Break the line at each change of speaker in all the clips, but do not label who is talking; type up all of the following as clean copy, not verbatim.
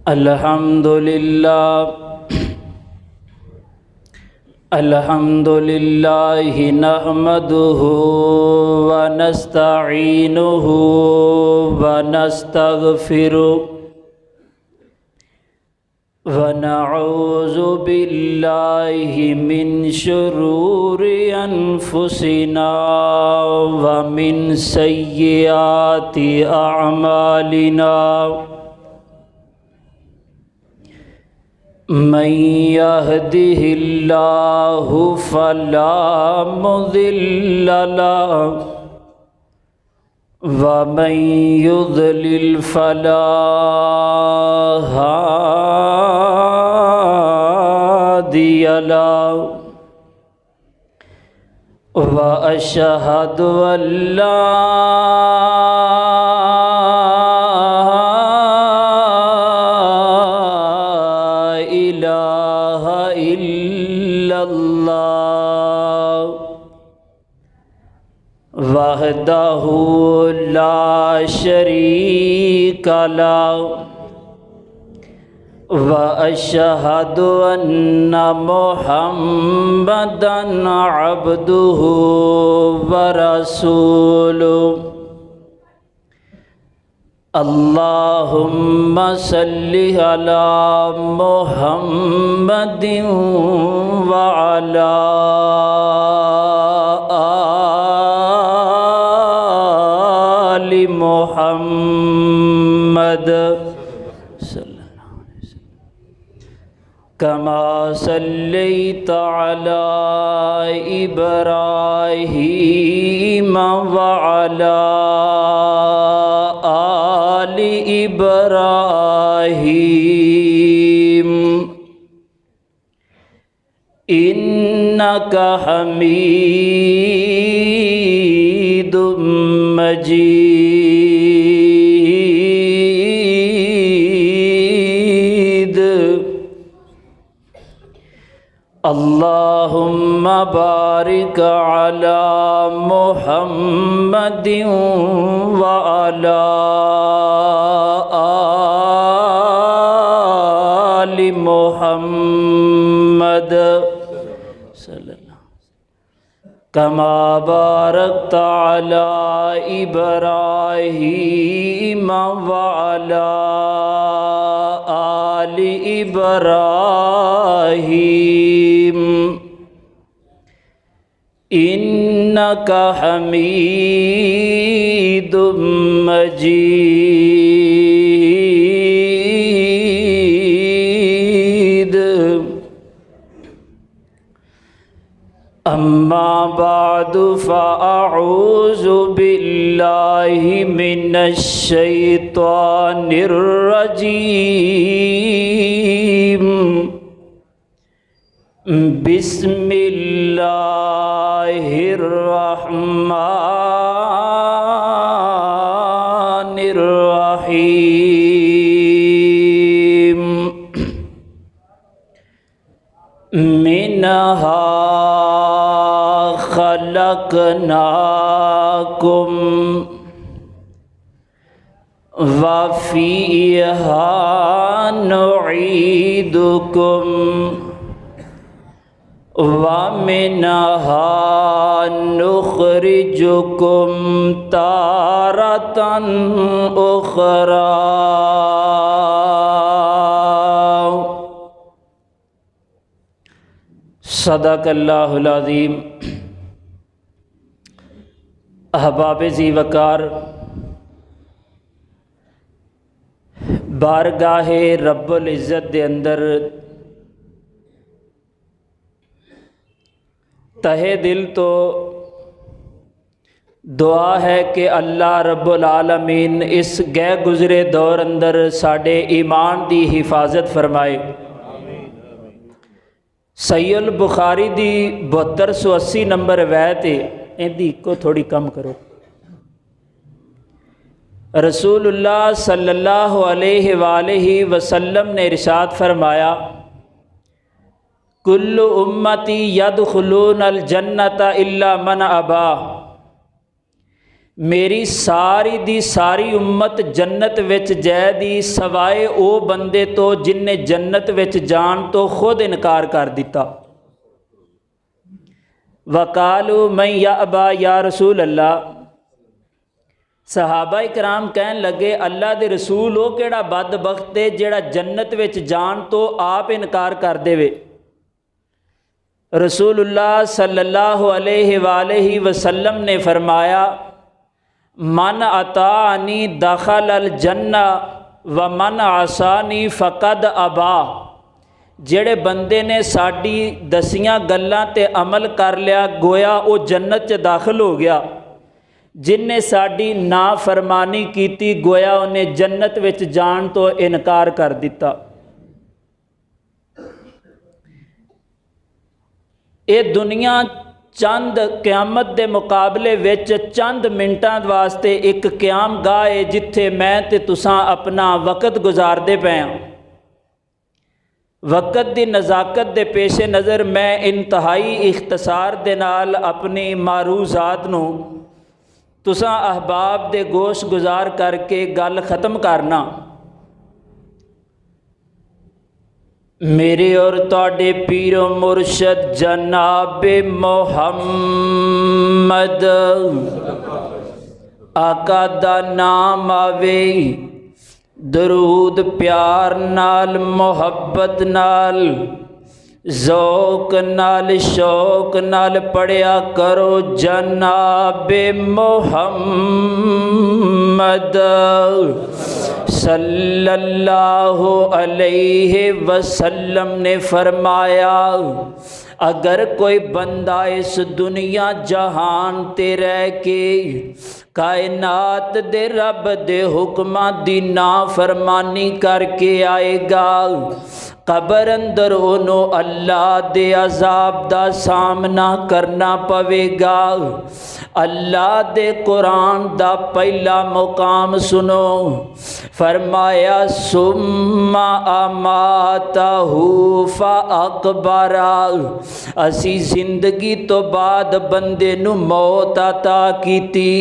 अल्हम्दुलिल्लाह नहमदुहु व नस्तईनुहु व नस्तगफिरुहु व नऊज़ु बिल्लाहि मिन शुरूरि अनफुसिना व मिन सय्यिआति अअमालिना। मन यहदिहिल्लाहु फला मुदिल्ल लहु व मन युद्लिल फला हादिय लहु व अशहदु अल्ला वहदहु ला शरीक लहु व अशहदु अन्ना मुहम्मदन अब्दुहु व रसूलुहु। अल्लाहुम्मा सल्लि अला मुहम्मदिन व अला आलि मुहम्मद कमा सल्लैता अला इब्राहीम व अला आलि इब्राहीम इन्नका हमीदुम मजीद। अल्लाहुम्मा बारिक अला मुहम्मदिन व अला आलि मुहम्मद कमा बारकता अला इब्राहीम व अला आलि इब्राहीम इन्नका हमीदुम मजीद। अम्मा बादु फ़अऊज़ु बिल्लाहि मिनश शैतानिर रजीम। बिस्मिल्लाहिर रहमानिर रहीम। मिनहा खलक़नाकुम व फ़ीहा नुईदुकुम व मिनहा नुख़रिजुकुम तारतन उख़रा। सदक़ल्लाहुल अज़ीम। अहबाब ज़ी वक़ार, बारगाहे रब्बुल इज़्ज़त दे अंदर तहे दिल तो दुआ है कि अल्लाह रब्बुल आलमीन इस गए गुज़रे दौर अंदर साडे ईमान दी हिफाजत फरमाए। सहीहुल बुखारी दी 7280 नंबर रवायत है, इहदी को थोड़ी कम करो। रसूलुल्लाह सल्लल्लाहु अलैहि वसल्लम ने इरशाद फरमाया, कुल्लु उम्मती यदखुलूनल जन्नता इल्ला मन अबा। मेरी सारी दी सारी उम्मत जन्नत विच जैदी सवाए ओ बंदे तो जिन्ने जन्नत विच जान तो खुद इनकार कर दिता। वकालू मैं या अबा या रसूल अल्लाह, सहाबा इकराम कहन लगे अल्लाह दे रसूल वो केड़ा बदबख्त है जेड़ा जन्नत विच जान तो आप इनकार कर देवे। रसूलुल्लाह सल्लल्लाहु अलैहि वसल्लम ने फरमाया मन अतानी दखल अल जन्ना व मन आसानी फ़कद अबा। जेड़े बंदे ने साड़ी दसियां गल्लां ते अमल कर लिया गोया वो जन्नत च दाखिल हो गया, जिन्हें साड़ी ना फरमानी कीती गोया उन्हें जन्नत विच जान तो इनकार कर दिता। ये दुनिया चंद क़यामत के मुकाबले विच चंद मिनटां वास्ते एक क़याम गाह है जिथे मैं ते तुसां अपना वक़्त गुजारते पे हाँ। वक़्त की नज़ाकत के पेशे नज़र मैं इंतहाई इख्तसार दे नाल अपनी मारूज़ात नूं तुसां अहबाब दे गोश गुजार करके गल ख़त्म करना। मेरे और तुहाडे पीरो मुर्शद जनाबे मोहम्मद आका दा नाम आवे, दरूद प्यार नाल मोहब्बत नाल ज़ौक नाल शौक नाल पढ़िया करो जनाबे मोहम्मद सल्लल्लाहु अलैहि वसल्लम ने फरमाया अगर कोई बंदा इस दुनिया जहान ते रह के कायनात दे रब दे हुक्मां दी नाफरमानी करके आएगा, कबर अंदर ओनू अल्लाह दे अजाब दा सामना करना पवेगा। अल्लाह दे कुरान दा पहला मुकाम सुनो, फरमाया सुम्मा अमातहू फअकबरा। असी जिंदगी तो बाद बंदे नू मौत अता कीती,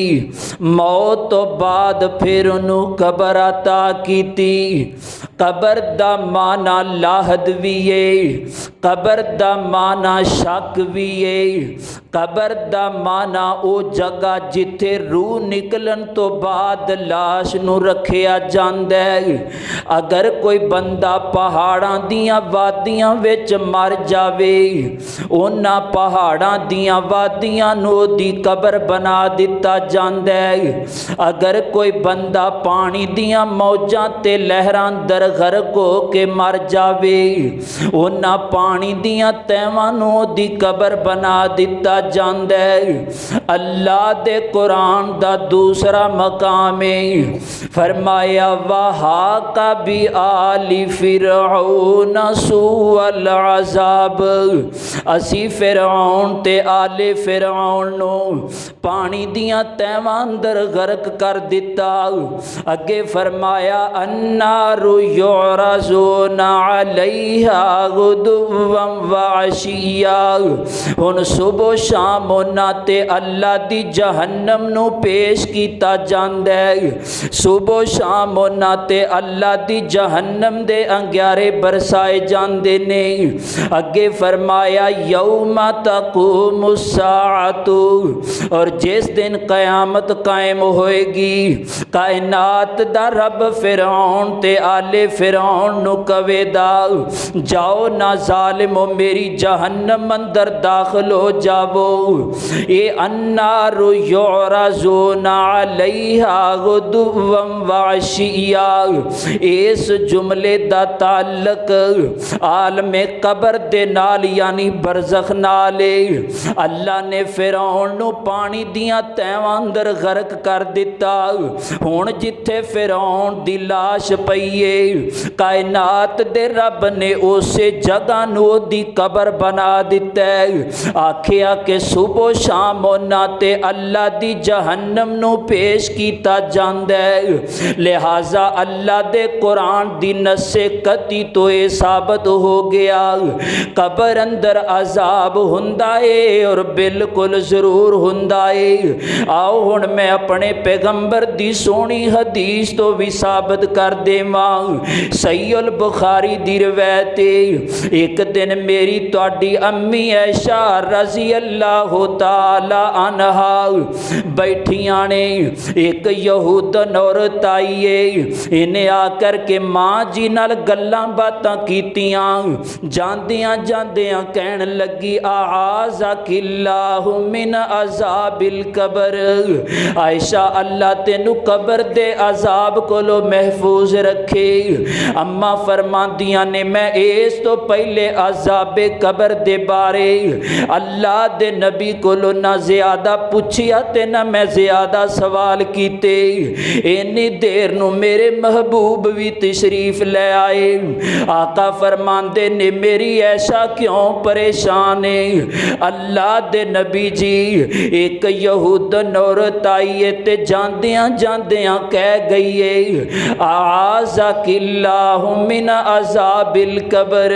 मौत तो बाद फिर उन्हू कबर अता कीती। कबर दा माना लाहद भी है, कबर दा माना शक भी है, कबर दा माना ओ जगह जिथे रूह निकलन तो बाद लाश नू रखिया जांदा है। अगर कोई बंदा पहाड़ां दियां वादियां विच मर जावे, उन्हां पहाड़ां दियां वादियां नू दी कबर बना दिता जांदा है। अगर कोई बंदा पानी दियां मौजां ते लहरां अंदर गर्क हो के मर जावे, उन्हां पानी दियां तैवां नू दी कबर बना दिता जांदा है। अल्लाह दे कुरान दा दूसरा मकाम है, फरमाया वहा का भी आली फिरऔन सूअल अज़ाब। असी फिरऔन ते आले फिरऔन नू पानी दियां तैवां अंदर गर्क कर दिता। अगे फरमाया अन्नारु युरज़ूना अलैहा गुदुव्वन व अशिया। हुण सुबह शाम उन्हां ते अल्लाह दी जहन्नम नू पेश किया जांदा है। सुबह शाम उन्हां ते अल्लाह दी जहन्नम दे अंग्यारे बरसाए जांदे ने। अगे फरमाया यौमा तक़ूमुस्साअतु, और जिस दिन क़यामत कायम होएगी, कायनात दा रब फिरऔन ते आले फिरऔन नू कवेदा जाओ ना ज़ालिमो मेरी जहन्नम अंदर दाखिल हो जावो। ये अन्नारु युरज़ूना अलैहा गुदुव्वन व अशिया। इस जुमले दा ताल्लुक आलमे कबर दे नाल यानी बरज़ख नाल। अल्लाह ने फिरऔन नू पानी दियां तैवां अंदर गर्क कर दिता। हुण जिथे फिरऔन दी लाश पई है कायनात दे रब ने उसे जगह नूं ओदी कबर बना दिता है। आखिया कि सुबह शाम उन्हां ते अल्लाह दी जहन्नम नूं पेश कीता जांदा है। लिहाजा अल्लाह दे कुरान दी नस्से कती तो यह साबित हो गया कबर अंदर अजाब हुंदा है और बिल्कुल जरूर हुंदा है। आओ हुण मैं अपने पैगंबर दी सोहनी हदीस तो भी साबित कर देवां। सहीहुल बुखारी दी रवायत है, एक दिन मेरी तुहाडी अम्मी ऐशा रज़ी अल्लाह तआला अन्हा बैठियां ने। एक यहूदन औरत आई है, इन्हें आकर के माँ जी नाल गल्लां बातां कीतियां। जांदियां जांदियां कहन लगी आज़ाकिल्लाहु मिन अज़ाबिल कबर। आयशा अल्लाह तेनू कबर दे अजाब कोलो महफूज रखे। अम्मा फरमांदियां ने मैं इस तो पहले अजाबे कबर दे बारे अल्लाह दे नबी कोलो ना ज़्यादा पुछिया ते ना मैं ज़्यादा सवाल कीते। इन्नी देर नू मेरे महबूब भी तशरीफ ले आए। आका फरमांदे ने मेरी ऐशा क्यों परेशान है। अल्लाह दे नबी जी एक यहूदन औरत आई है ते जांदियां जांदियां कह गई है आज़ाकिल्लाहु मिन अज़ाबिल कबर।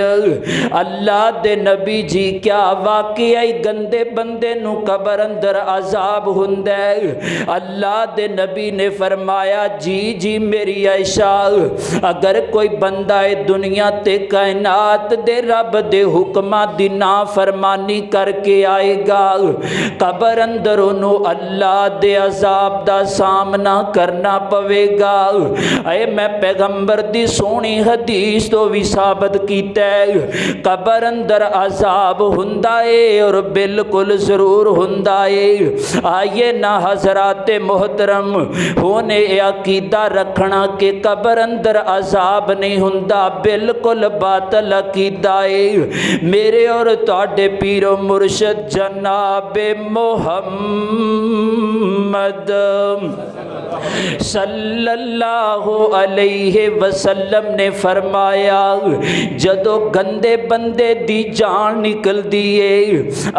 अल्लाह दे नबी जी क्या वाकई गंदे बंदे नू कबर अंदर अजाब हुंदा है। अल्लाह दे नबी ने फरमाया जी जी मेरी ऐशा अगर कोई बंदा है दुनिया ते कायनात दे रब दे हुक्मां दी नाफरमानी करके आएगा कबर अंदर उन्हों अल्लाह दे अजाब दा सामना करना पवेगा। ऐ मैं पैगंबर दी सोहनी हदीस तो भी साबित कीता है कबर अंदर अजाब हुंदा है और बिल्कुल जरूर हुंदा है। आइए ना हजराते मोहतरम होने अकीदा रखना कि कबर अंदर अजाब नहीं हुंदा बिल्कुल बातल अकीदा है। मेरे और तुहाडे पीरो मुर्शद जनाबे मोहम्मद सल्लल्लाहु अलैहि वसल्लम ने फरमाया जदों गंदे बंदे दी जान निकलदी है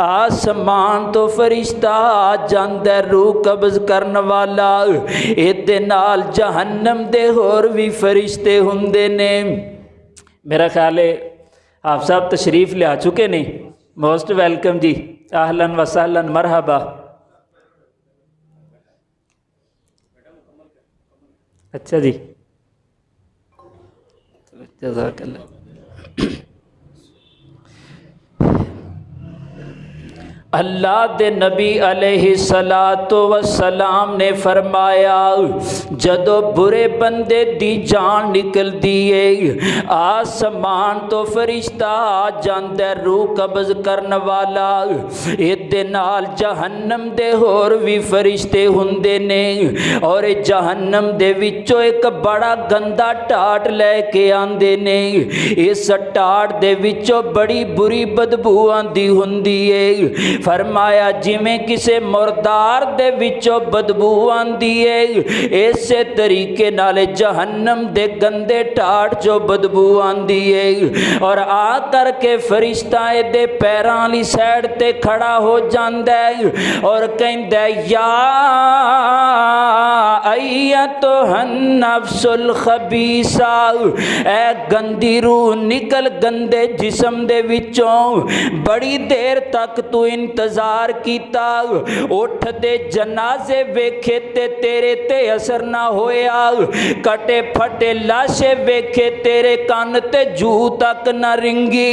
आसमान तो फरिश्ता आ जांदा रूह कब्ज करन वाला। इहदे नाल जहन्नम दे होर भी फरिश्ते हुंदे ने। मेरा ख्याल है आप सब तशरीफ़ ले आ चुके नहीं। मोस्ट वेलकम जी, आहलन व सहलन मरहबा। अच्छा जी, जज़ाकल्लाह। अल्लाह दे नबी अलैहिस्सलातो वस्सलाम ने फरमाया जदों बुरे बंदे दी जान निकलदी है आसमान तो फरिश्ता आ जांदा रूह कब्ज करन वाला। इहदे नाल जहन्नम दे होर भी फरिश्ते हुंदे ने और जहन्नम दे विचों एक बड़ा गंदा टाट लैके आंदे ने। इस टाट दे विचों बड़ी बुरी बदबू आंदी हुंदी है। फरमाया जिमें किसी मुर्दार दे विचों बदबू आंदी है इसे तरीके नाल जहन्नम दे गंदे टाट चो बदबू आंदी है। और आ करके फरिश्ता दे पैरां वाली साइड ते खड़ा हो जांदा है और कहंदा या अय्यतुहन नफ्सुल खबीसा ए गंदी रूह निकल गंदे जिस्म दे विचों बड़ी देर तक तू इंतजार कीता उठ दे जनाजे वेखे ते तेरे ते असर ना होया कटे फटे लाशे वेखे तेरे कान ते जू तक ना रिंगी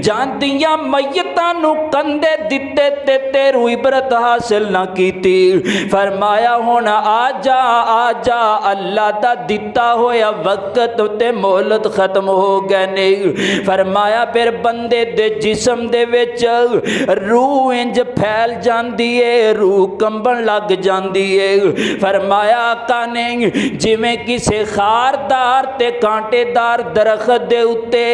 जांदियां मय्यतां नू कंधे दिते ते तेरू इबरत हासिल ना कीती। फरमाया हुण आजा आजा अल्लाह दा दिता होया वक्त ते मोहलत खत्म हो गए ने। फरमाया फिर बंदे दे जिस्म दे विच रूह रूह इंज फैल जाती है, रूह कंबन लग जाती है। फरमाया आका ने जिवें किसी खारदार ते कांटेदार दरखत दे उत्ते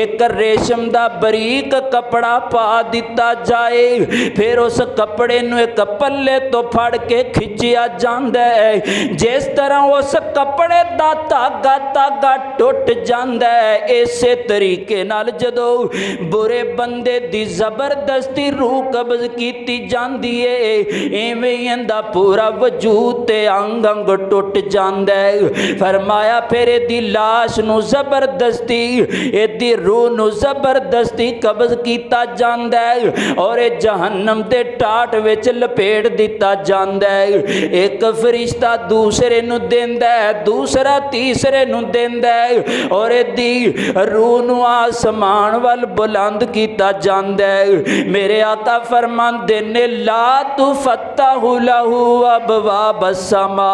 एक रेशम दा बरीक कपड़ा पा दिता जाए, फिर उस कपड़े नूं एक पल्ले तो फड़ के खिंचिया जांदा है, जिस तरह उस कपड़े दा धागा टुट जांदा है, इसे तरीके नाल जदों बुरे बंदे दी जबरदस्ती रूह कब्ज कीती जांदी है, इवें इंदा पूरा वजूद ते अंग अंग टुट जांदा है। फरमाया फिर इहदी लाश नूं जबरदस्ती, इहदी रूह नूं जबरदस्ती कब्ज कीता जांदा है और इह जहन्नम दे टाट विच लपेट दिता जांदा है। एक फरिश्ता दूसरे नूं देंदा है, दूसरा तीसरे नूं देंदा है और इहदी रूह नूं आसमान वल बुलंद कीता जांदा है। मेरे आका फरमांदे ने ला तुफत्तहु लहू अबवाब अस्समा,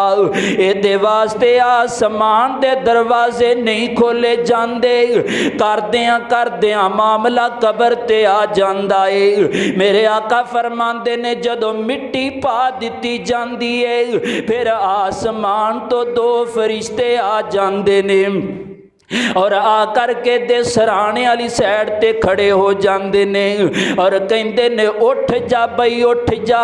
इहदे वास्ते आसमान दे दरवाजे नहीं खोले जांदे, करदियां करदियां मामला कबर ते आ जांदा है। मेरे आका फरमांदे ने जदों मिट्टी पा दिती जांदी है, फिर आसमान तो दो फरिश्ते आ जांदे ने और आ करके दे सराहने वाली साइड ते खड़े हो जाते ने और कहते ने उठ जा बई उठ जा।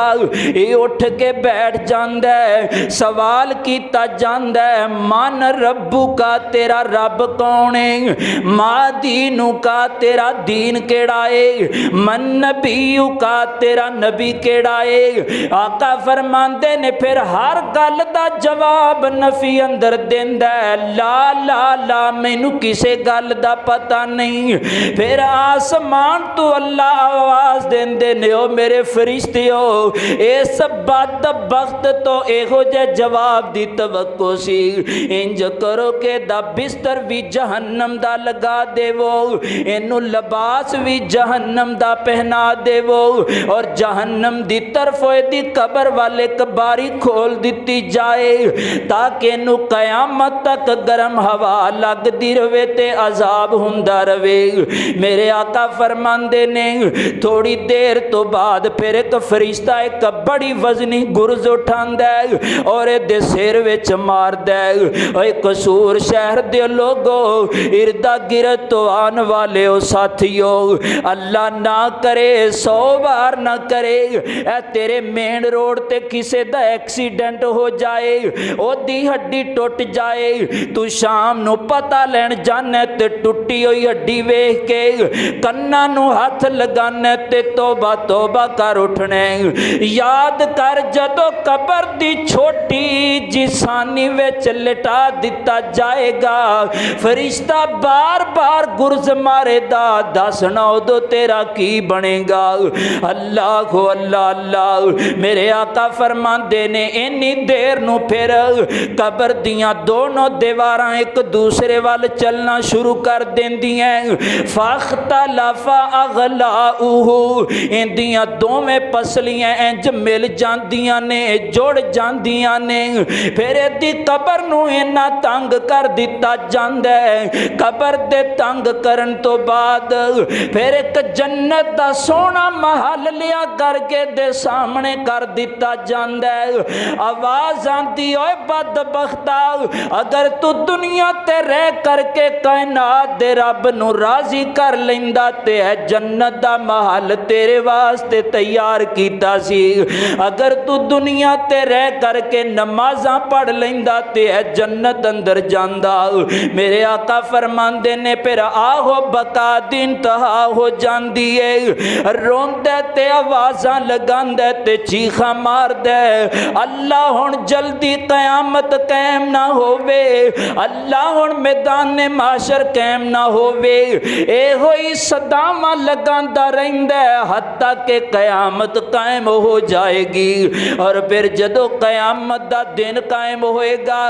ये उठ के बैठ जाता है। सवाल किया जाता है मन रब्बू का, तेरा रब कौन है? माँ दीनू का, तेरा दीन केड़ा है? मन नबीयू का, तेरा नबी केड़ा है? आका फरमाते ने फिर हर गल का जवाब नफी अंदर देंदा है, ला ला ला मैनू किसे गल दा पता नहीं। फिर आसमान तो अल्लाह आवाज देंदे ने ओ मेरे फरिश्तियो, इस बदबख्त तो एहो जे जवाब दी तवक्को सी। इंज करो के दा बिस्तर भी जहन्नम दा लगा देवो, इनू लिबास भी जहन्नम दा पहना देवो और जहन्नम दी तरफ दी कबर वाले बारी खोल दी जाए ताकि इनू कयामत तक गर्म हवा लगती रवे ते अजाब हुंदा रवे। मेरे आका फरमांदे ने थोड़ी देर तो बाद फिर एक फरिश्ता एक बड़ी वजनी गुरज उठांदा है और इहदे सिर विच मारदा है। ओए कसूर शहर दे लोगो, इर्दा गिरद तो आने वाले हो साथियो, अल्लाह ना करे 100 बार ना करे ए तेरे मेन रोड ते किसे दा एक्सीडेंट हो जाए, ओदी हड्डी टुट जाए, तू शाम नू पता लैन जाने ते टुटी हुई हड्डी वेख के कन्ना नू हथ लगाने ते तौबा तौबा कर उठने। याद कर जदों कबर दी छोटी जिसानी विच लिटा दिता जाएगा, फरिश्ता बार बार गुरज मारेगा, दसना उदों तेरा की बनेगा। अल्लाह को अल्लाह अल्लाह। मेरे आका फरमांदे ने इन्नी देर नू फिर कबर दियां दोनों दीवारां एक दूसरे वाल चलना शुरू कर देंदियां। फख्तलफा अगलाउहु, इंदियां दोवें पसलियां इंज मिल जांदियां ने, जुड़ जांदियां ने। फिर इहदी कबर नू इन्ना तंग कर दिता जांदा है। कबर दे तंग करन तो बाद फिर एक जन्नत दा सोहना महल लिया करके दे सामने कर दिता जांदा है। आवाज आंदी ओए बदबख्ता, अगर तू दुनिया ते रह करके कायनात दे रब नू राजी कर लैंदा ते है जन्नत दा महल तेरे वास्ते तैयार कीता सी। अगर तू दुनिया ते रह करके नमाज़ां पढ़ लैंदा ते है जन्नत अंदर जांदा। मेरे आका फरमांदे ने फिर आहो बका दी इंतहा हो जांदी है। रोंदे ते आवाज़ां लगांदे ते चीखा मारदे, अल्लाह हुण जल्दी कयामत कायम ना होवे, अल्लाह हुण मैदान माशर कायम ना होवे। एहो ही सदावां लगांदा रहिंदा हत्ता के कयामत कायम हो जाएगी। और फिर जदों कयामत दा दिन कायम होएगा,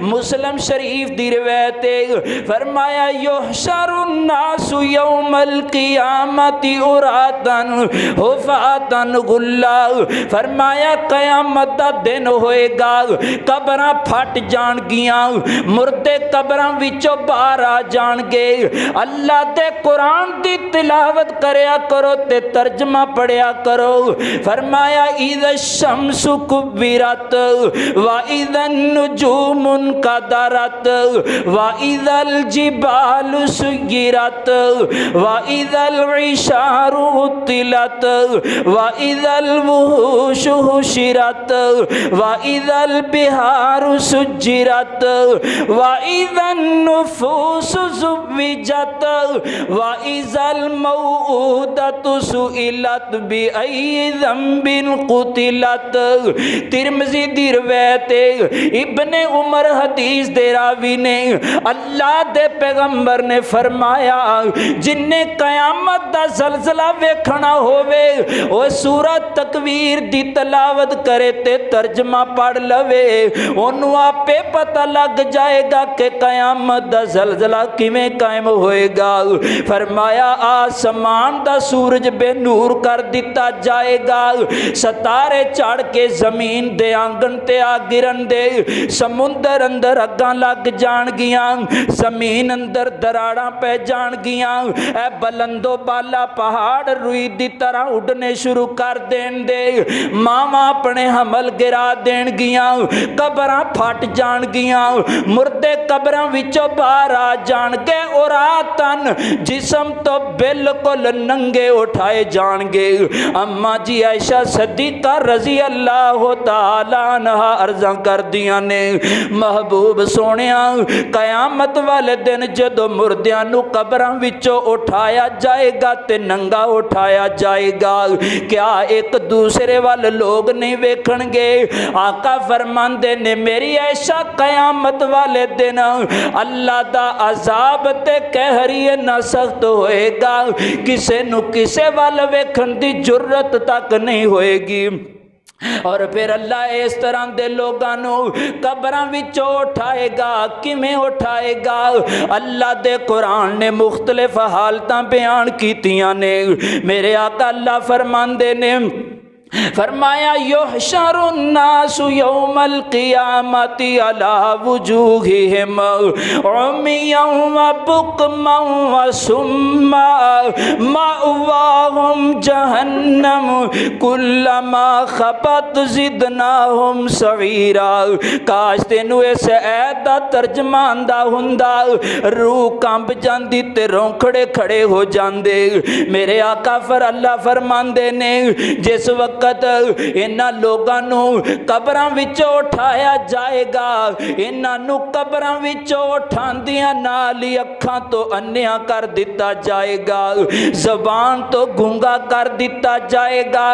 मुस्लिम शरीफ दी रिवायत है, फरमाया युहशरुन नासु यौमल क़ियामति उरातन हुफातन गुल्ला। फरमाया कयामत दा दिन होएगा, कबरां फट जाणगियां, मुर्दे कबरां विच विचों बाहर आ जाणगे। अल्लाह दे कुरान दी तिलावत करया करो ते तर्जमा पढ़िया करो। फरमाया इज़ा शम्सु कुव्विरत व इज़ा नुजूमुन कदरत व इज़ल जिबालु सुय्यिरत व इज़ल इशारु उत्तिलत व इज़ल वुहूशु हुशिरत व इज़ल बिहारु सुज्जिरत व इज़न नुफूसु ज़ुव्विजत व इज़ल मौऊदतु सुइलत बिअय्यि ज़ंबिन कुतिलत। तिरमिज़ी दी रिवायत इब्ने उमर हदीस दे रावी ने अल्लाह दे पैगंबर ने फरमाया जिन्ने कयामत दा ज़लज़ला वेखना होवे ओ सूरत तकवीर दी तलावत करे ते तर्जमा पढ़ लवे, ओनू आपे पता लग जाएगा कि कयामत दा ज़लज़ला किवें कायम होएगा। फरमाया आसमान दा सूरज बेनूर कर दिता जाएगा, सितारे चढ़ के जमीन दे आंगन ते आ गिरन दे, समुंदर अंदर अग्गां लग जाणगियां, जमीन अंदर दराड़ां पै जाणगियां, ए बलंदो बाला पहाड़ रुई दी तरह उड़ने शुरू कर देण दे, मावां अपने हमल गिरा देणगियां, कबरां फट जाणगियां, मुर्दे कबरां विचों बाहर आ जाणगे और तन जिस्म तो बिल्कुल नंगे उठाए जाणगे। अम्मा जी आयशा सद्दीक़ा रज़ी अल्लाह तआला अन्हा अर्ज़ां करदियां ने महबूब सोहणिया कयामत वाले दिन जदों मुर्दियां नूं कबरां विचों उठाया जाएगा ते नंगा उठाया जाएगा, क्या एक दूसरे वाल लोग नहीं वेखणगे? आका फरमांदे ने मेरी ऐशा कयामत वाले दिन अल्लाह दा अजाब ते कहरिए ना सख्त होएगा, किसे नू किसे वाल वेखण दी जुर्रत तक नहीं होएगी। और फिर अल्लाह इस तरह दे लोगों नूं कबरां विचों उठाएगा। किवें उठाएगा? अल्लाह दे कुरान ने मुख्तलिफ हालतां बयान कीतियां ने। मेरे आका अल्लाह फरमांदे ने फरमाया युहशरुन नासु यौमल क़ियामति अला वुजूहिहिम उम्मियन व बुकमन व सुम्मा मअवाहुम जहन्नम कुल्लमा खबत ज़िदनाहुम सईरा। काश तेनू इस ऐत दा तर्जमा आंदा हुंदा, रूह कंब जांदी ते रोंखड़े खड़े हो जांदे। मेरे आका फर अल्लाह फरमांदे ने जिस वक्त इन्हां लोगां नूं कबरां विचों उठाया जाएगा, इन्हां नूं कबरां विचों उठांदियां नाल ही अखां तो अन्निया कर दिता जाएगा, ज़बान तो गूंगा कर दिता जाएगा,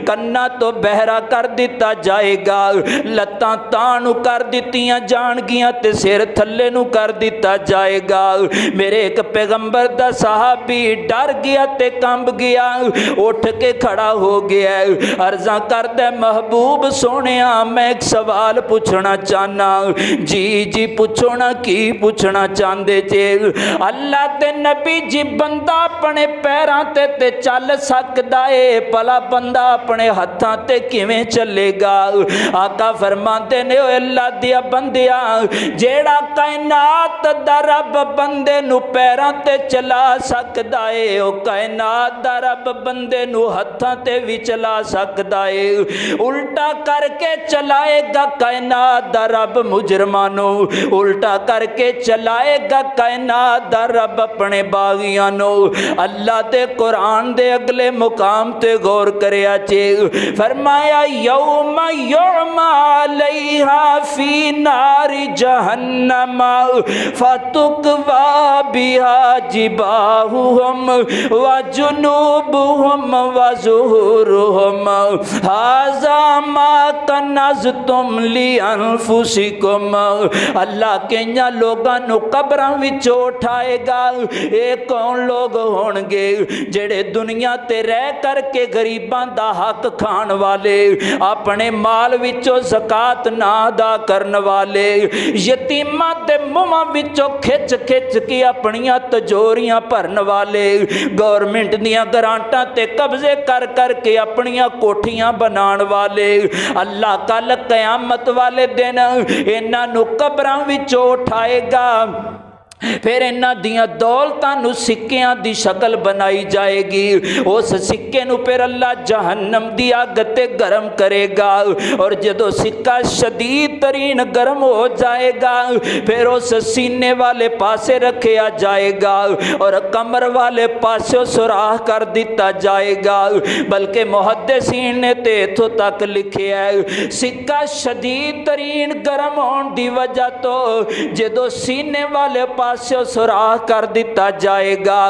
कन्ना तो बहरा कर दिता जाएगा, लत्तां तां कर दित्तियां जाणगियां ते सिर थल्ले नूं कर दिता जाएगा। मेरे एक पैगंबर दा सहाबी डर गया ते कंब गया, उठ के खड़ा हो गया, अर्ज़ा करदा महबूब सोहणिया मैं एक सवाल पूछना चाहना। जी जी पूछो ना, की पूछना चाहते जे? अल्लाह ते नबी जी बंदा अपने पैरां ते चल सकदा है, भला बंदा अपने हत्थां ते किवें चलेगा? आका फरमाते ने ओ अल्लाह दिया बंदिया, जेड़ा कायनात दा रब बंदे नू पैरां ते चला सकदा है, ओ कायनात दा रब बंदे नू हत्थां ते भी चला सकदा है। उल्टा करके चलाएगा कायनात दा रब मुजरमानो, उल्टा करके चलाएगा कायनात दा रब अपने बागियां नो। अल्लाह दे कुरान दे अगले मुकाम ते गौर करिया चे, फरमाया यौम युमा अलैहा फी नारी जहन्नम फतुकवा बिहा जिबाहुहुम व जुनूबुहुम व ज़ुहुरुहुम हाज़ा मा कनज़्तुम ली अनफुसिकुम। अल्लाह कईयां लोगां नूं कबरां विचों उठाएगा। ये कौन लोग होणगे? जेड़े दुनिया ते रह करके गरीबां दा हक खाण वाले, अपने माल विचों ज़कात ना अदा करन वाले, यतीमां दे मुंहां विचों खिच खिच के अपनियां तजोरियां भरन वाले, गौरमेंट दियां ग्रांटां ते कब्जे कर करके अपनियां कोठियां बनाने वाले। अल्लाह कल कयामत वाले दिन इन्हां नूं कबरां विचों उठाएगा। फिर इन्हां दियां दौलतां नूं सिक्कियां दी शक्ल बनाई जाएगी। उस सिक्के नूं फिर अल्लाह जहन्नम दी अग ते गर्म करेगा, और जदों सिक्का शदीद तरीन गर्म हो जाएगा फिर उस सीने वाले पासे रखा जाएगा और कमर वाले पासे सुराख कर दिता जाएगा। बल्कि मुहद्दिसीन ने तो इत्थों तक लिखिया है, सिक्का शदीद तरीन गर्म होने की वजह तो जदों सीने वाले पासे सुराख कर दिता जाएगा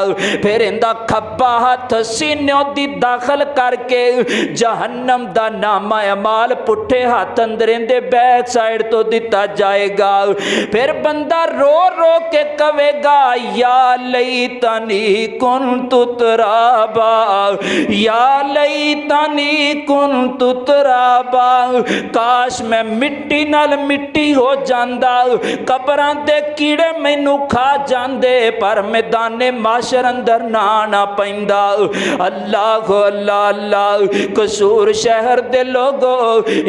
फिर इनका खब्बा हाथ सीने दी दाखिल करके जहन्नम दा नामा अमाल पुठे हाथ अंदर इहदे बैक साइड तो दिता जाएगा। फिर बंदा रो रो के कवेगा, या लई तनी कुन्तु तुराबा, या लई तनी कुन्तु तुराबा, काश मैं मिट्टी नाल मिट्टी हो जांदा, कबरां दे कीड़े मैनू खा जांदे पर मैदाने माशर अंदर ना पैंदा। अल्लाह अल्लाह अल्लाह। कसूर शहर दे लोगो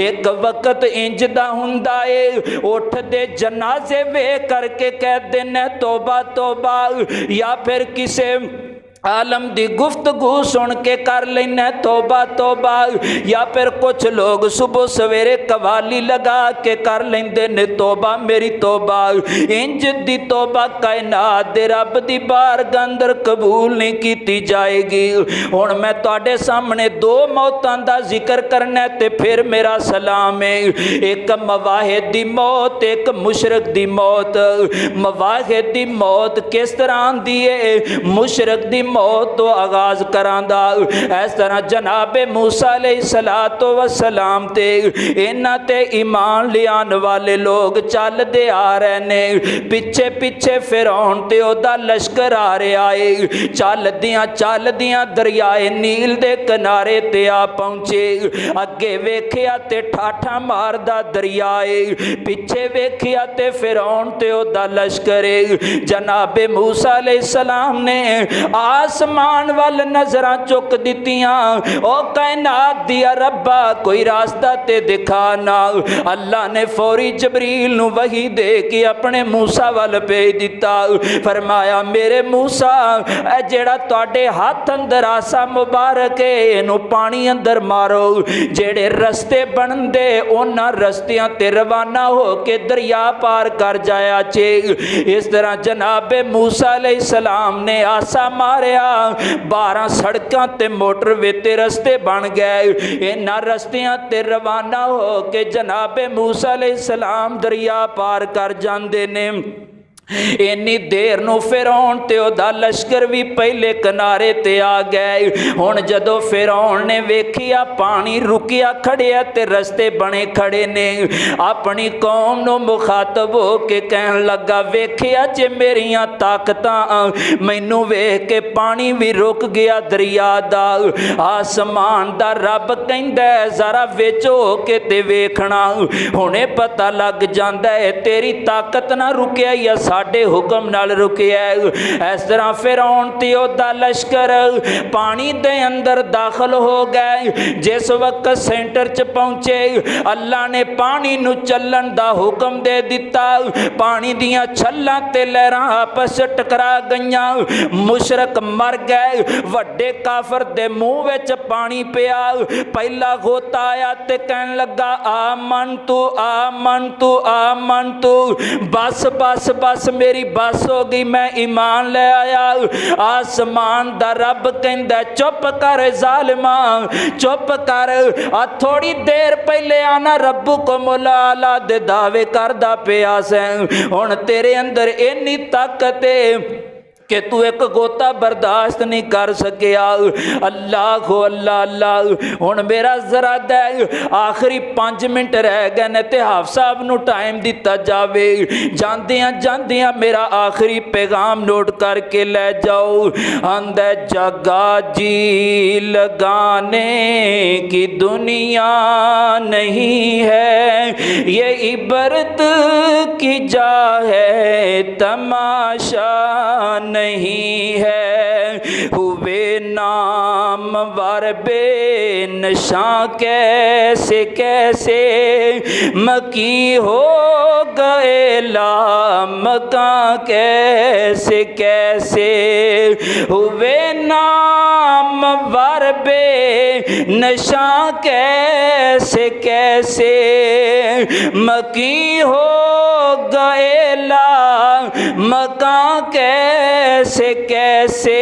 एक वक्त इंज दा हुंदा है, उठदे जनाजे वे करके कहते ने तोबा तोबा, या फिर किसे आलम दी गुफ्तगू सुन के कर लेना तोबा तोबा, या फिर कुछ लोग सुबह सवेरे कवाली लगा के कर लेंदे ने तोबा मेरी तोबा। इंज दी तोबा कायनात दे रब दी बारगाह अंदर कबूल नहीं की जाएगी। हुण मैं तुहाडे सामने दो मौतां दा जिक्र करना ते फिर मेरा सलाम है। एक मवाहिद दी मौत, एक मुशरक दी मौत। मवाहिद दी मौत किस तरह आंदी है, मुशरक दी मौत तो आगाज करांदा इस तरह जनाबे मूसा अलैहिस्सलातो वस्सलाम ते इन्हां ते ईमान लियान वाले लोग चलदे आ रहे ने, पिछे पिछे फिरौन ते ओदा लश्कर आ रहा है। चलदियां दरियाए नील दे किनारे ते आ पहुंचे, अगे वेखिया ते ठाठा मारदा दरिया है, पिछे वेखिया ते फिरौन ते ओदा लश्कर है। जनाबे मूसा अलैहिस्सलाम ने आसमान वाल नजरां चुक दित्तियां, ओ कायनात दिया रब्बा कोई रास्ता ते दिखा ना। अल्लाह ने फौरी जबरील नूं वही दे के अपने मूसा वाल भेज दिता। फरमाया मेरे मूसा ए जेड़ा तुहाडे हाथ अंदर आसा मुबारक है इनू पानी अंदर मारो, जेड़े रस्ते बनदे उन्हां रस्तियां ते रवाना हो के दरिया पार कर जाया चे। इस तरह जनाबे मूसा अलैहिस्सलाम ने आसा मारिया, 12 सड़कों ते मोटरवे ते रस्ते बन गए। इन्हां रस्तियां ते रवाना हो के जनाबे मूसा अलैहिस्सलाम दरिया पार कर जांदे ने। इन्नी देर नूं फिरौन ते ओदा लश्कर भी पहले किनारे ते आ गए। हुण जदों फिरौन ने वेखिया पानी रुकिया खड़िया ते रस्ते बने खड़े ने, अपनी कौम नूं मुखातब हो के कहन लगा, वेखिया जे मेरियां ताकतां, मैनू वेख के पानी भी रुक गया दरिया दा। आसमान दा रब कहंदा जरा विच हो के ते वेखना, हुणे पता लग जांदा है तेरी ताकत ना रुकिया या साडे हुक्म नाल रुकिया। इस तरह फिरौन ते ओदा लश्कर पानी दे अंदर दाखिल हो गए। जिस वक्त सेंटर च पहुंचे अल्लाह ने पानी नू चलन दा हुक्म दे दिता। पानी दियां छल्लां ते लहरां आपस टकरा गईयां, मुशरक मर गए। वड्डे काफर दे मुंह विच पानी पिया। पहला गोता आया ते कहन लगा आमन तू आमन तू आमन तू, बस बस बस मेरी बस हो गई, मैं ईमान ले आया। आसमान दा रब कहंदा चुप कर जालिमा, चुप कर। थोड़ी देर पहले आना रब्बू को मुलाला दे दावे करदा पिया से, हुण तेरे अंदर इन्नी ताकत है कि तू एक गोता बर्दाश्त नहीं कर सकिया। अल्लाह हो अल्लाह अल्लाह। हुण मेरा जरा दे आखिरी 5 मिनट रह गए ने ते हाफ साहब नू टाइम दिता जावे। जांदियां जांदियां मेरा आखिरी पैगाम नोट करके ले जाओ। आंदा जगा जी लगाने की दुनिया नहीं है, ये इबरत की जा है तमाशा नहीं है। हुए नाम नामवर बेनशा कैसे कैसे मकी हो गए लामका कैसे कैसे हुए नामवर बेनशा कैसे कैसे मकी हो गए लामका कैसे कैसे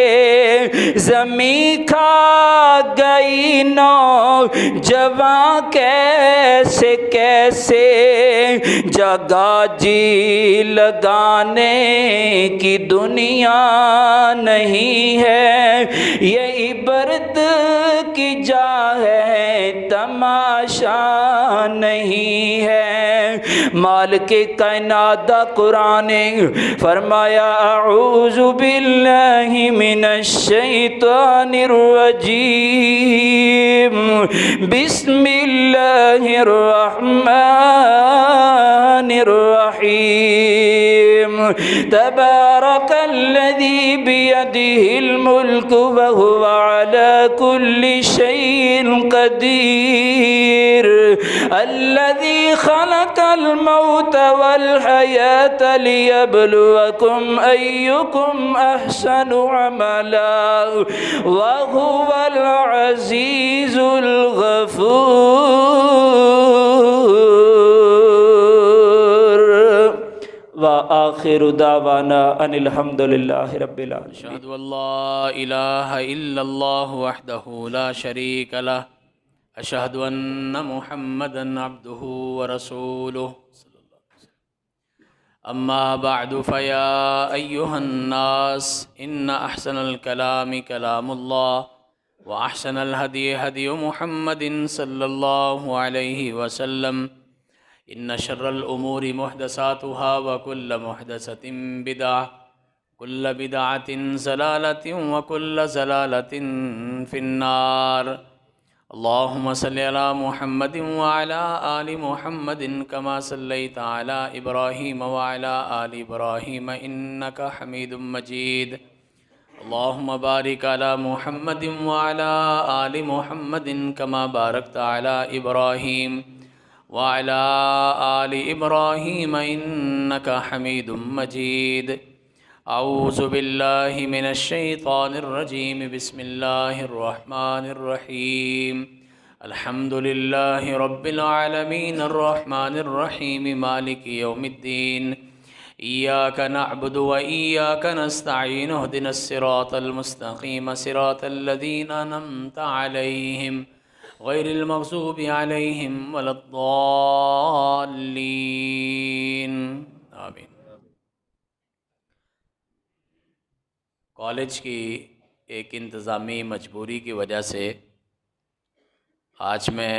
ज़मीं खा गई नौ जवां कैसे कैसे जगह जी लगाने की दुनिया नहीं है, ये इबरत की जा है तमाशा नहीं है। माल के कायनात कुरान ने फरमाया अऊज़ु बिल्लाहि मिनश शैतानिर रजीम बिस्मिल्लाहिर रहमानिर रहीम तबारकल्लज़ी बियदिहिल मुल्कु व हुवा अला कुल्लि शैइन क़दीर अल्लज़ी खलक़ल मौत वल हयात लियब्लुवकुम अय्युकुम अहसनु अमला व हुवल अज़ीज़ुल गफ़ूर। व आखिरु दावाना अनिल हम्दुलिल्लाहि रब्बिल आलमीन।
अशहदु अल्ला इलाहा इल्लल्लाहु वहदहु ला शरीका लह अशहदु अन्ना मुहम्मदन अब्दुहु व रसूलुहु। अम्मा बअदु फया अय्युहन नास इन्ना अहसनल कलामि कलामुल्लाह व अहसनल हदी हदी मुहम्मदिन सल्लल्लाहु अलैहि वसल्लम। इन्ना शर्रल उमूरि मुहदसातुहा व कुल्ल मुहदसतिन बिदअह कुल्ल बिदअतिन ज़लालतिन व कुल्ल ज़लालतिन फिन्नार। अल्लाहुम्मा सल्लि अला मुहम्मदिन व अला आलि मुहम्मदिन कमा सल्लैता अला इब्राहीम व अला आलि इब्राहीम इन्नका हमीदुम मजीद। अल्लाहुम्मा बारिक अला मुहम्मदिन व अला आलि मुहम्मदिन कमा बारकता अला इब्राहीम व अला आलि इब्राहीम इन्नका हमीदुम मजीद। अऊज़ु बिल्लाहि मिनश शैतानिर रजीम बिस्मिल्लाहिर रहमानिर रहीम अल्हम्दुलिल्लाहि रब्बिल आलमीन अर्रहमानिर रहीम मालिकि यौमिद्दीन इय्याका नअबुदु व इय्याका नस्तईन इहदिनस सिरातल मुस्तक़ीम सिरातल लज़ीना अनअमता अलैहिम गैरिल मग़ज़ूबि अलैहिम वलद्दाल्लीन आमीन। कॉलेज की एक इंतज़ामी मजबूरी की वजह से आज मैं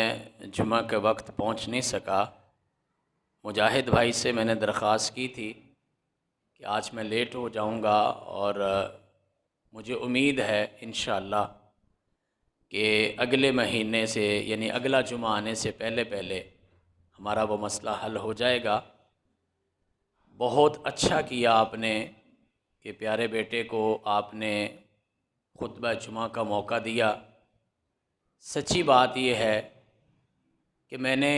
जुमा के वक्त पहुंच नहीं सका। मुजाहिद भाई से मैंने दरख्वास्त की थी कि आज मैं लेट हो जाऊंगा और मुझे उम्मीद है इंशाअल्लाह कि अगले महीने से यानी अगला जुमा आने से पहले पहले हमारा वो मसला हल हो जाएगा। बहुत अच्छा किया आपने कि प्यारे बेटे को आपने खुतबा जुमा का मौका दिया। सच्ची बात यह है कि मैंने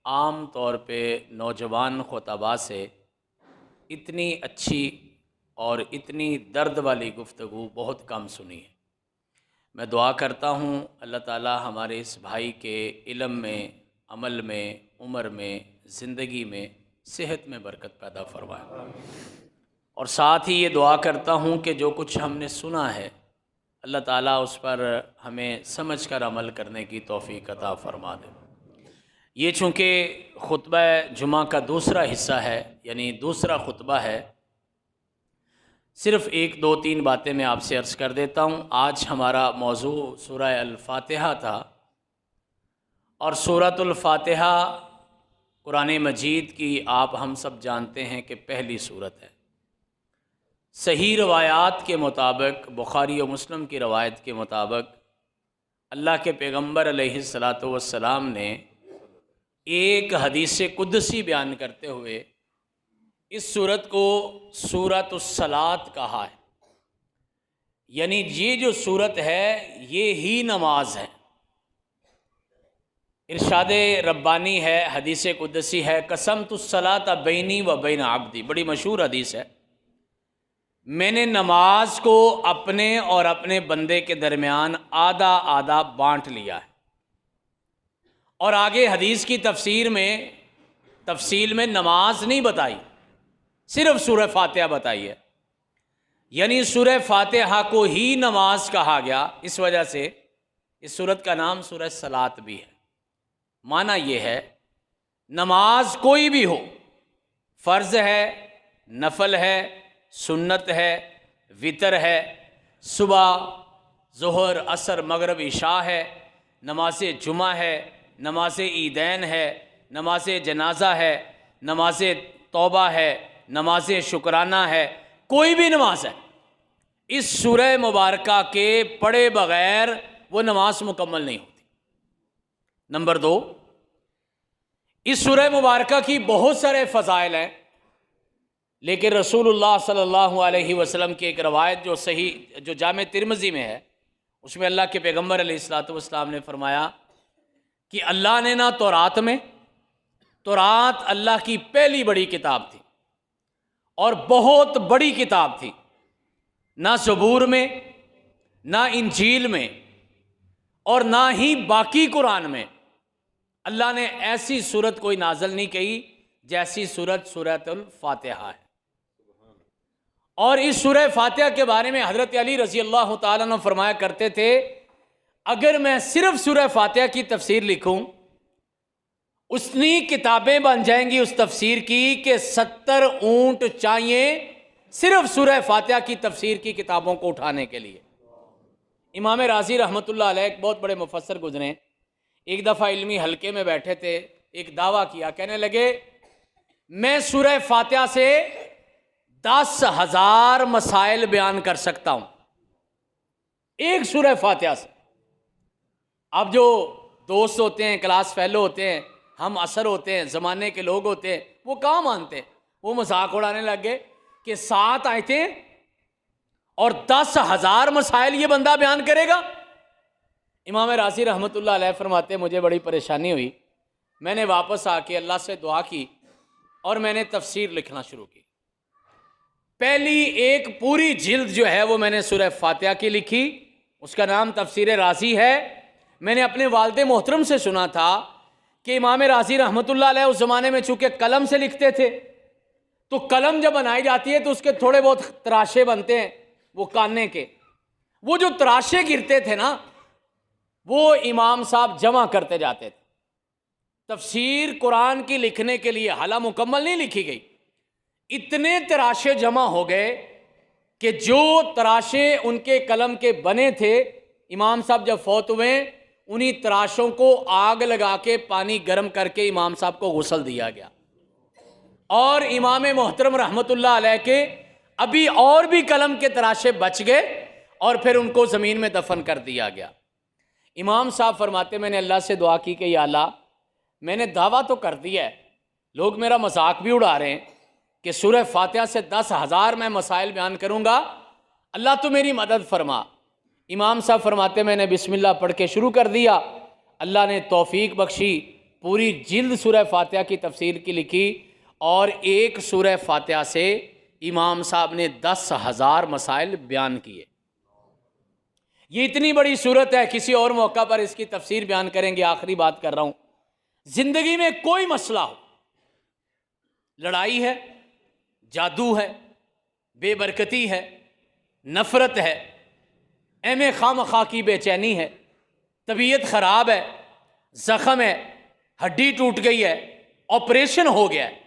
आम तौर पे नौजवान खुतबा से इतनी अच्छी और इतनी दर्द वाली गुफ्तगू बहुत कम सुनी है। मैं दुआ करता हूँ अल्लाह ताला हमारे इस भाई के इल्म में, अमल में, उम्र में, ज़िंदगी में, सेहत में बरकत पैदा फरमाए। और साथ ही ये दुआ करता हूँ कि जो कुछ हमने सुना है अल्लाह ताला उस पर हमें समझ कर अमल करने की तौफ़ीक़ अता फ़रमा दे। ये चूँकि खुतबा जुमा का दूसरा हिस्सा है यानी दूसरा खुतबा है, सिर्फ़ एक दो तीन बातें मैं आपसे अर्ज़ कर देता हूँ। आज हमारा मौजू सूरह अल-फ़ातिहा था और सूरतुल फ़ातिहा कुरान मजीद की आप हम सब जानते हैं कि पहली सूरत है। सही रवायात के मुताबिक, बुखारी और मुस्लिम की रवायत के मुताबिक अल्लाह के पैगम्बर अलैहिस्सलातु वस्सलाम ने एक हदीस कुदसी बयान करते हुए इस सूरत को सूरतुस्सलात कहा है। यानी ये जो सूरत है ये ही नमाज है। इरशाद रब्बानी है, हदीस कुदसी है, कसम तुस्सलात बैनी व बैन आब्दी, बड़ी मशहूर हदीस है। मैंने नमाज को अपने और अपने बंदे के दरमियान आधा आधा बांट लिया है। और आगे हदीस की तफसील में नमाज नहीं बताई, सिर्फ सूरह फातिहा बताई है। यानी सूरह फातिहा को ही नमाज कहा गया। इस वजह से इस सूरत का नाम सूरह सलात भी है। माना यह है, नमाज कोई भी हो, फ़र्ज़ है, नफल है, सुन्नत है, वितर है, सुबह, ज़ोहर, असर, मगरिब, इशा है, नमाज जुमा है, नमाज ईदैन है, नमाज जनाजा है, नमाज तौबा है, नमाज शुक्राना है, कोई भी नमाज है, इस सूरह मुबारका के पढ़े बग़ैर वो नमाज मुकम्मल नहीं होती। नंबर 2, इस सूरह मुबारका की बहुत सारे फ़ज़ाइल हैं, लेकिन रसूलुल्लाह सल्लल्लाहु अलैहि वसल्लम की एक रवायत जो जामे तिरमिज़ी में है, उसमें अल्लाह के पैगम्बर अलैहिस्सलातु वस्सलाम ने फरमाया कि अल्लाह ने ना तौरात अल्लाह की पहली बड़ी किताब थी और बहुत बड़ी किताब थी, ना ज़बूर में, ना इंजील में और ना ही बाकी कुरान में अल्लाह ने ऐसी सूरत कोई नाज़िल नहीं की जैसी सूरत सूरतुल फातिहा है। और इस सूरह फातिहा के बारे में हज़रत अली रज़ी अल्लाह तआला अन्हु फरमाया करते थे, अगर मैं सिर्फ सूरह फातिहा की तफसीर लिखूं, उतनी किताबें बन जाएंगी उस तफसीर की कि 70 ऊंट चाहिए सिर्फ सूरह फातिहा की तफसीर की किताबों को उठाने के लिए। इमाम राज़ी रहमतुल्लाह अलैह एक बहुत बड़े मुफस्सिर गुजरे, एक दफ़ा इल्मी हल्के में बैठे थे, एक दावा किया, कहने लगे मैं सूरह फातिहा से 10,000 मसाइल बयान कर सकता हूं, एक सूरह फातिहा से। अब जो दोस्त होते हैं, क्लास फेलो होते हैं, हम असर होते हैं, ज़माने के लोग होते हैं, वो कहाँ मानते हैं, वो मजाक उड़ाने लग गए कि 7 आयतें और 10,000 मसाइल ये बंदा बयान करेगा। इमाम राज़ी रहमतुल्लाह अलैह फरमाते, मुझे बड़ी परेशानी हुई, मैंने वापस आके अल्लाह से दुआ की और मैंने तफसीर लिखना शुरू की। पहली एक पूरी जिल्द जो है वो मैंने सूरह फातिहा की लिखी, उसका नाम तफसीर राज़ी है। मैंने अपने वालिद मोहतरम से सुना था कि इमाम राज़ी रहमतुल्लाह अलैह उस ज़माने में चूँकि कलम से लिखते थे, तो कलम जब बनाई जाती है तो उसके थोड़े बहुत तराशे बनते हैं, वो कानने के, वो जो तराशे गिरते थे ना, वो इमाम साहब जमा करते जाते थे। तफसीर कुरान की लिखने के लिए हाला मुकम्मल नहीं लिखी गई, इतने तराशे जमा हो गए कि जो तराशे उनके कलम के बने थे, इमाम साहब जब फौत हुए उन्हीं तराशों को आग लगा के पानी गर्म करके इमाम साहब को गुस्ल दिया गया। और इमाम मोहतरम रहमतुल्लाह अलैह के अभी और भी कलम के तराशे बच गए और फिर उनको ज़मीन में दफन कर दिया गया। इमाम साहब फरमाते, मैंने अल्लाह से दुआ की कि या अल्लाह, मैंने दावा तो कर दिया है, लोग मेरा मजाक भी उड़ा रहे हैं कि सूरह फातिहा से 10,000 मैं मसाइल बयान करूँगा, अल्लाह तो मेरी मदद फरमा। इमाम साहब फरमाते, मैंने बिस्मिल्लाह पढ़ के शुरू कर दिया, अल्लाह ने तौफीक बख्शी, पूरी जिल्द सूरह फातिहा की तफसीर की लिखी और एक सूरह फातिहा से इमाम साहब ने 10,000 मसाइल बयान किए। ये इतनी बड़ी सूरत है, किसी और मौका पर इसकी तफसीर बयान करेंगे। आखिरी बात कर रहा हूँ, ज़िंदगी में कोई मसला हो, लड़ाई है, जादू है, बेबरकती है, नफ़रत है, एमे खामखा की बेचैनी है, तबीयत ख़राब है, ज़ख़म है, हड्डी टूट गई है, ऑपरेशन हो गया है,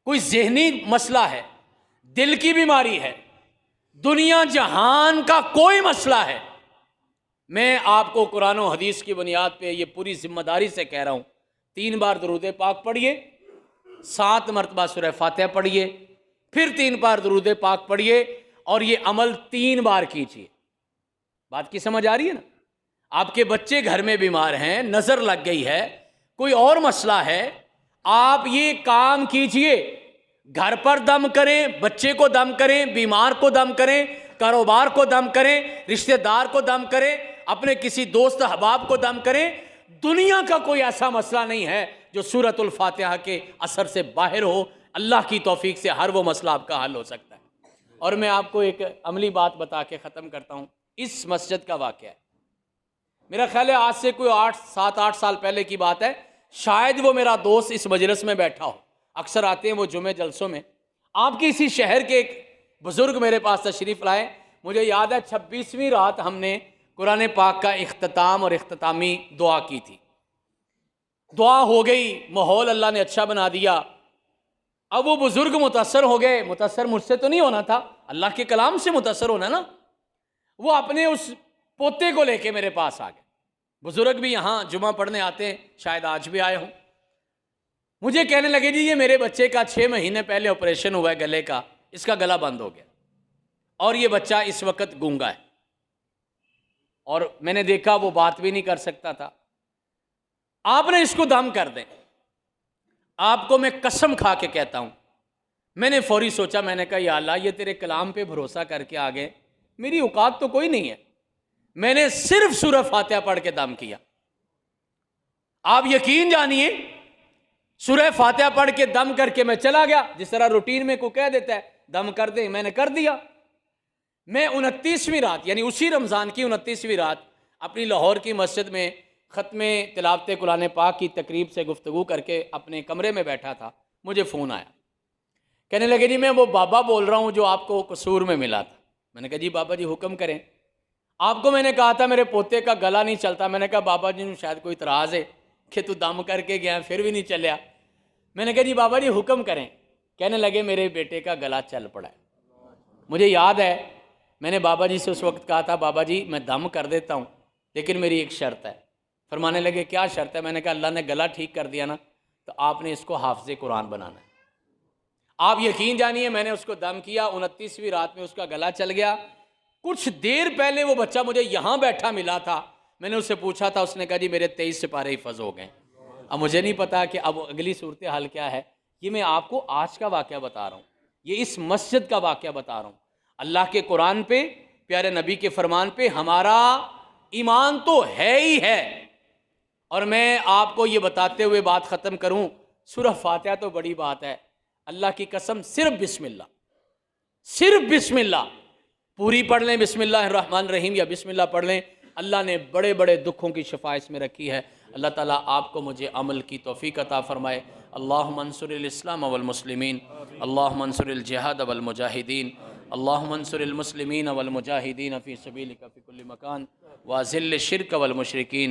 कोई जहनी मसला है, दिल की बीमारी है, दुनिया जहान का कोई मसला है, मैं आपको कुरान और हदीस की बुनियाद पे ये पूरी जिम्मेदारी से कह रहा हूँ, 3 बार दरूद पाक पढ़िए, 7 मरतबा सूरह फातिहा पढ़िए, फिर 3 बार दरूद पाक पढ़िए और ये अमल 3 बार कीजिए। बात की समझ आ रही है ना? आपके बच्चे घर में बीमार हैं, नज़र लग गई है, कोई और मसला है, आप ये काम कीजिए, घर पर दम करें, बच्चे को दम करें, बीमार को दम करें, कारोबार को दम करें, रिश्तेदार को दम करें, अपने किसी दोस्त अहबाब को दम करें। दुनिया का कोई ऐसा मसला नहीं है जो सूरतुल फातिहा के असर से बाहर हो। अल्लाह की तौफीक से हर वो मसला आपका हल हो सकता है। और मैं आपको एक अमली बात बता के ख़त्म करता हूँ। इस मस्जिद का वाक़या है, मेरा ख्याल है आज से कोई 7-8 साल पहले की बात है। शायद वो मेरा दोस्त इस मजलिस में बैठा हो, अक्सर आते हैं वो जुमे जलसों में। आपके इसी शहर के एक बुज़ुर्ग मेरे पास तशरीफ़ लाए। मुझे याद है 26वीं रात हमने कुरान पाक का इख्तिताम और इख्तितामी दुआ की थी। दुआ हो गई, माहौल अल्लाह ने अच्छा बना दिया। अब वो बुज़ुर्ग मुतासर हो गए। मुतासर मुझसे तो नहीं होना था, अल्लाह के कलाम से मुतासर होना ना। वो अपने उस पोते को लेके मेरे पास आ गए। बुज़ुर्ग भी यहाँ जुमा पढ़ने आते हैं, शायद आज भी आए हों। मुझे कहने लगे जी ये मेरे बच्चे का 6 महीने पहले ऑपरेशन हुआ है गले का, इसका गला बंद हो गया और ये बच्चा इस वक्त गूंगा है और मैंने देखा वो बात भी नहीं कर सकता था। आपने इसको दम कर दें। आपको मैं कसम खा के कहता हूँ, मैंने फौरी सोचा, मैंने कहा या अल्लाह ये तेरे कलाम पे भरोसा करके आ गए, मेरी औकात तो कोई नहीं है। मैंने सिर्फ सूरह फातिहा पढ़ के दम किया। आप यकीन जानिए, सूरह फातिहा पढ़ के दम करके मैं चला गया। जिस तरह रूटीन में कोई कह देता है दम कर दे, मैंने कर दिया। मैं 29वीं रात यानी उसी रमज़ान की 29वीं रात अपनी लाहौर की मस्जिद में ख़त्मे तिलावत कुरान पाक की तकरीब से गुफ्तगू करके अपने कमरे में बैठा था। मुझे फ़ोन आया, कहने लगे जी मैं वो बाबा बोल रहा हूँ जो आपको कसूर में मिला था। मैंने कहा जी बाबा जी हुक्म करें। आपको मैंने कहा था मेरे पोते का गला नहीं चलता। मैंने कहा बाबा जी शायद कोई इतराज़ है कि तू दम करके गया फिर भी नहीं चलिया। मैंने कहा जी बाबा जी हुक्म करें। कहने लगे मेरे बेटे का गला चल पड़ा है। मुझे याद है मैंने बाबा जी से उस वक्त कहा था बाबा जी मैं दम कर देता हूँ लेकिन मेरी एक शर्त है। फरमाने लगे क्या शर्त है? मैंने कहा अल्लाह ने गला ठीक कर दिया ना तो आपने इसको हाफिज़ कुरान बनाना है। आप यकीन जानिए मैंने उसको दम किया, 29वीं रात में उसका गला चल गया। कुछ देर पहले वो बच्चा मुझे यहाँ बैठा मिला था। मैंने उससे पूछा था, उसने कहा जी मेरे 23 सिपारे हिफ़्ज़ हो गए। अब मुझे नहीं पता कि अब अगली सूरत हाल क्या है। ये मैं आपको आज का वाक़या बता रहा हूँ, ये इस मस्जिद का वाक़या बता रहा हूँ। अल्लाह के कुरान पे, प्यारे नबी के फरमान पे हमारा ईमान तो है ही है। और मैं आपको ये बताते हुए बात ख़त्म करूँ, सूरह फातिहा तो बड़ी बात है। अल्लाह की कसम सिर्फ बिस्मिल्लाह पूरी पढ़ लें, बिस्मिल्लाहिर्रहमानिर्रहीम या बिस्मिल्लाह पढ़ लें, अल्लाह ने बड़े बड़े दुखों की शिफा इसमें रखी है। अल्लाह ताला आपको मुझे अमल की तौफीक अता फ़रमाए। अल्लाहुम्मा अंसुरिल इस्लाम वल मुस्लिमीन, अल्लाहुम्मा अंसुरिल जिहाद वल मुजाहिदीन, अल्लाहुम्मा अंसुरिल मुस्लिमीन वल मुजाहिदीन फ़ी सबीलिका फ़ी कुल्लि मकान व अज़िल्ल शिर्क वल मुशरिकीन।